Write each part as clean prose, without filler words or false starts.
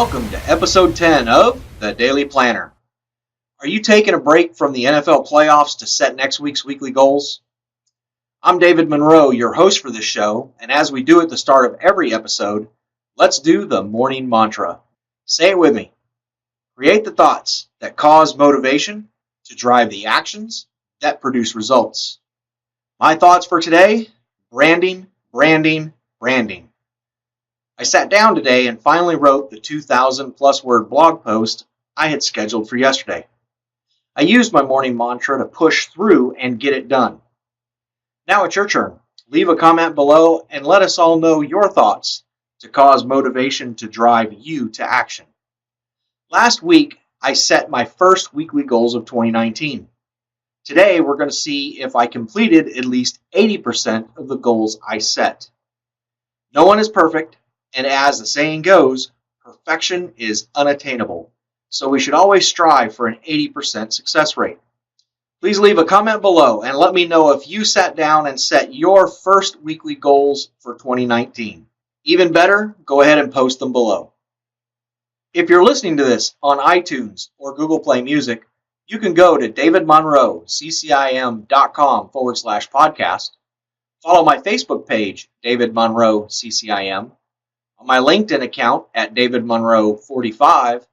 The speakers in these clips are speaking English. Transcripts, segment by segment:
Welcome to episode 10 of The Daily Planner. Are you taking a break from the NFL playoffs to set next week's weekly goals? I'm David Monroe, your host for this show, and as we do at the start of every episode, let's do the morning mantra. Say it with me. Create the thoughts that cause motivation to drive the actions that produce results. My thoughts for today: branding, branding, branding. I sat down today and finally wrote the 2,000 plus word blog post I had scheduled for yesterday. I used my morning mantra to push through and get it done. Now it's your turn. Leave a comment below and let us all know your thoughts to cause motivation to drive you to action. Last week, I set my first weekly goals of 2019. Today, we're going to see if I completed at least 80% of the goals I set. No one is perfect. And as the saying goes, perfection is unattainable, so we should always strive for an 80% success rate. Please leave a comment below and let me know if you sat down and set your first weekly goals for 2019. Even better, go ahead and post them below. If you're listening to this on iTunes or Google Play Music, you can go to davidmonroeccim.com/podcast, follow my Facebook page, David Monroe CCIM, on my LinkedIn account at David Monroe 45,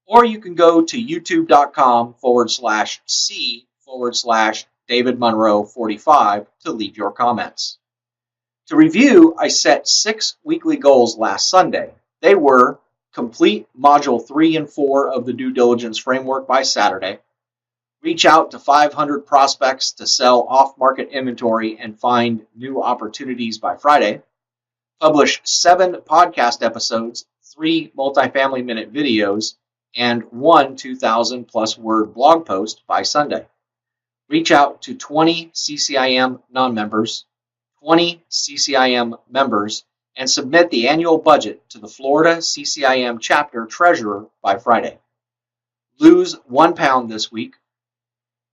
or you can go to youtube.com/C/David Monroe 45 to leave your comments. To review, I set 6 weekly goals last Sunday. They were: complete Module 3 and 4 of the Due Diligence Framework by Saturday, reach out to 500 prospects to sell off-market inventory and find new opportunities by Friday, publish 7 podcast episodes, 3 multifamily minute videos, and 1 2,000 plus word blog post by Sunday. Reach out to 20 CCIM non-members, 20 CCIM members, and submit the annual budget to the Florida CCIM Chapter Treasurer by Friday. Lose 1 pound this week,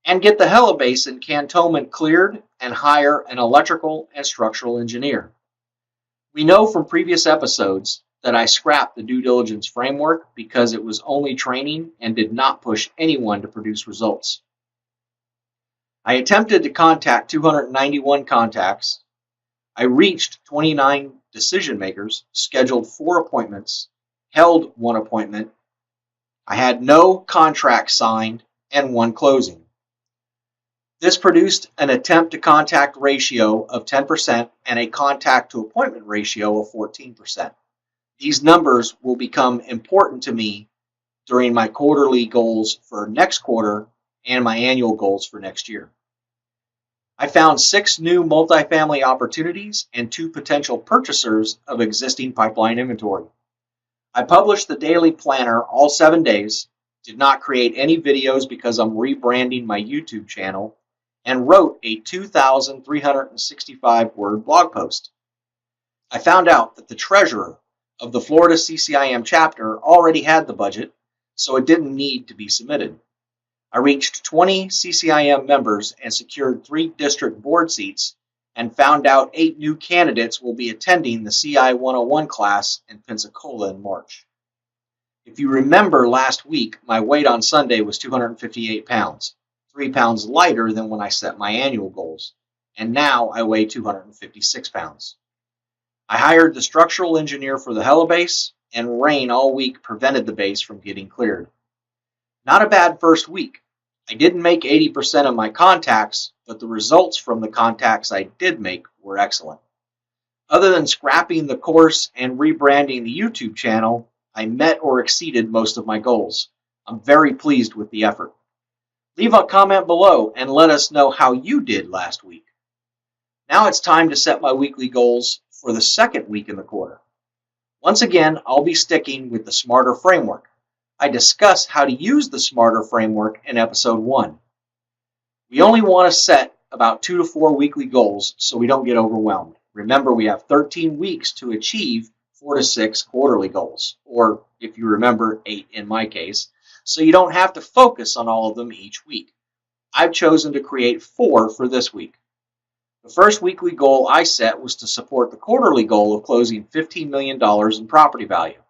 and get the helibase in Cantonment cleared and hire an electrical and structural engineer. We know from previous episodes that I scrapped the due diligence framework because it was only training and did not push anyone to produce results. I attempted to contact 291 contacts. I reached 29 decision makers, scheduled 4 appointments, held 1 appointment. I had no contract signed and 1 closing. This produced an attempt to contact ratio of 10% and a contact to appointment ratio of 14%. These numbers will become important to me during my quarterly goals for next quarter and my annual goals for next year. I found 6 new multifamily opportunities and 2 potential purchasers of existing pipeline inventory. I published the daily planner all 7 days, did not create any videos because I'm rebranding my YouTube channel, and wrote a 2,365 word blog post. I found out that the treasurer of the Florida CCIM chapter already had the budget, so it didn't need to be submitted. I reached 20 CCIM members and secured 3 district board seats, and found out 8 new candidates will be attending the CI 101 class in Pensacola in March. If you remember last week, my weight on Sunday was 258 pounds. 3 pounds lighter than when I set my annual goals, and now I weigh 256 pounds. I hired the structural engineer for the helibase, and rain all week prevented the base from getting cleared. Not a bad first week. I didn't make 80% of my contacts, but the results from the contacts I did make were excellent. Other than scrapping the course and rebranding the YouTube channel, I met or exceeded most of my goals. I'm very pleased with the effort. Leave a comment below and let us know how you did last week. Now it's time to set my weekly goals for the second week in the quarter. Once again, I'll be sticking with the SMARTER framework. I discuss how to use the SMARTER framework in episode 1. We only want to set about 2 to 4 weekly goals so we don't get overwhelmed. Remember, we have 13 weeks to achieve 4 to 6 quarterly goals, or if you remember, 8 in my case, so you don't have to focus on all of them each week. I've chosen to create 4 for this week. The first weekly goal I set was to support the quarterly goal of closing $15 million in property value.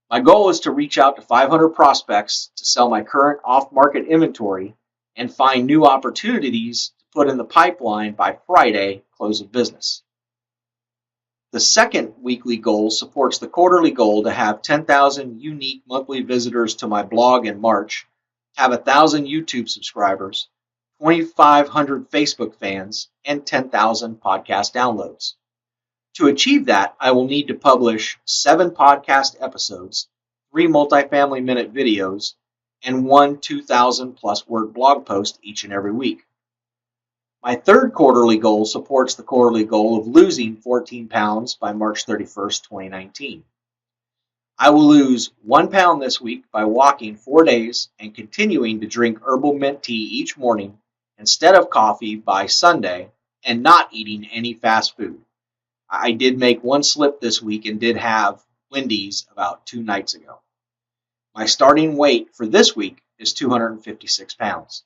My goal is to reach out to 500 prospects to sell my current off-market inventory and find new opportunities to put in the pipeline by Friday, close of business. The second weekly goal supports the quarterly goal to have 10,000 unique monthly visitors to my blog in March, have 1,000 YouTube subscribers, 2,500 Facebook fans, and 10,000 podcast downloads. To achieve that, I will need to publish 7 podcast episodes, 3 multifamily minute videos, and 1 2,000 plus word blog post each and every week. My third quarterly goal supports the quarterly goal of losing 14 pounds by March 31st, 2019. I will lose 1 pound this week by walking 4 days and continuing to drink herbal mint tea each morning instead of coffee by Sunday and not eating any fast food. I did make one slip this week and did have Wendy's about 2 nights ago. My starting weight for this week is 256 pounds.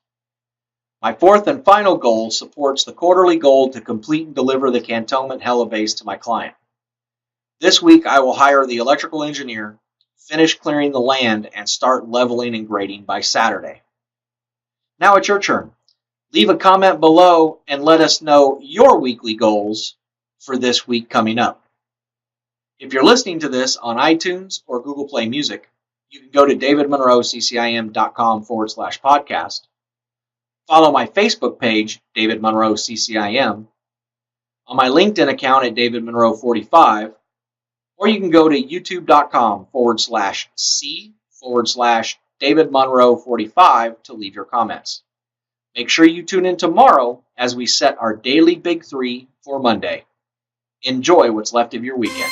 My fourth and final goal supports the quarterly goal to complete and deliver the Cantonment helibase to my client. This week I will hire the electrical engineer, finish clearing the land, and start leveling and grading by Saturday. Now it's your turn. Leave a comment below and let us know your weekly goals for this week coming up. If you're listening to this on iTunes or Google Play Music, you can go to davidmonroeccim.com/podcast. Follow my Facebook page, David Monroe CCIM, on my LinkedIn account at David Monroe 45, or you can go to youtube.com/C/David Monroe 45 to leave your comments. Make sure you tune in tomorrow as we set our daily Big 3 for Monday. Enjoy what's left of your weekend.